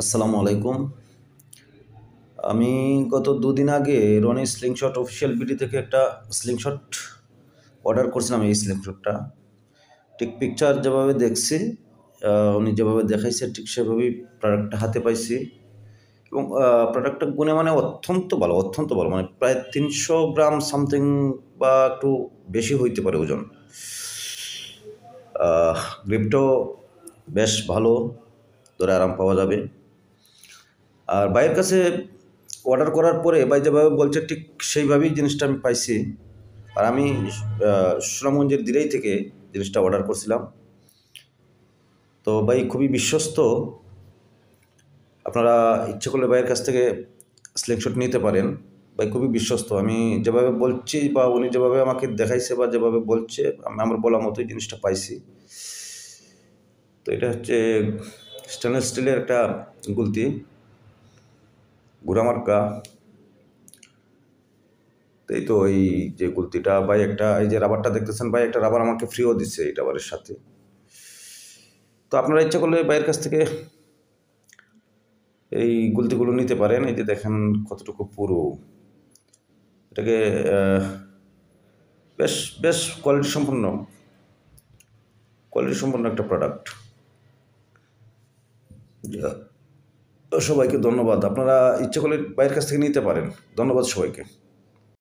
আসসালামু আলাইকুম। আমি গত দুদিন আগে রনি স্লিংশট অফিসিয়াল বিডি থেকে একটা স্লিংশট অর্ডার করছিলাম। এই স্লিংশটটা ঠিক পিকচার যেভাবে দেখছি, উনি যেভাবে দেখাইছে ঠিক সেভাবেই প্রোডাক্টটা হাতে পাইছি। এবং প্রোডাক্টটা গুণে মানে অত্যন্ত ভালো, অত্যন্ত ভালো। মানে প্রায় ৩০০ গ্রাম সামথিং বা একটু বেশি হইতে পারে ওজন। গ্রিপটাও বেশ ভালো, ধরে আরাম পাওয়া যাবে। আর ভাইয়ের কাছে অর্ডার করার পরে ভাই যেভাবে বলছে ঠিক সেইভাবেই জিনিসটা আমি পাইছি। আর আমি সুনামগঞ্জের দিরাই থেকে জিনিসটা অর্ডার করছিলাম। তো ভাই খুবই বিশ্বস্ত। আপনারা ইচ্ছে করলে ভাইয়ের কাছ থেকে স্লিংশট নিতে পারেন। ভাই খুবই বিশ্বস্ত। আমি যেভাবে বলছি বা উনি যেভাবে আমাকে দেখাইছে বা যেভাবে বলছে, আমি আমার বলা মতোই জিনিসটা পাইছি। তো এটা হচ্ছে স্টেনলেস স্টিলের একটা গুলতি, গুড়ামার্কা। এই তো এই যে গুলতিটা ভাই, একটা এই যে রাবারটা দেখতেছেন ভাই, একটা রাবার আমাকে ফ্রিও দিচ্ছে এই রাবারের সাথে। তো আপনারা ইচ্ছা করলে ভাইয়ের কাছ থেকে এই গুলতিগুলো নিতে পারেন। এই যে দেখেন কতটুকু পুরো, এটাকে বেশ বেশ কোয়ালিটি সম্পন্ন একটা প্রোডাক্ট। সবাইকে ধন্যবাদ। আপনারা ইচ্ছে করলে ভাইয়ের কাছ থেকে নিতে পারেন। ধন্যবাদ সবাইকে।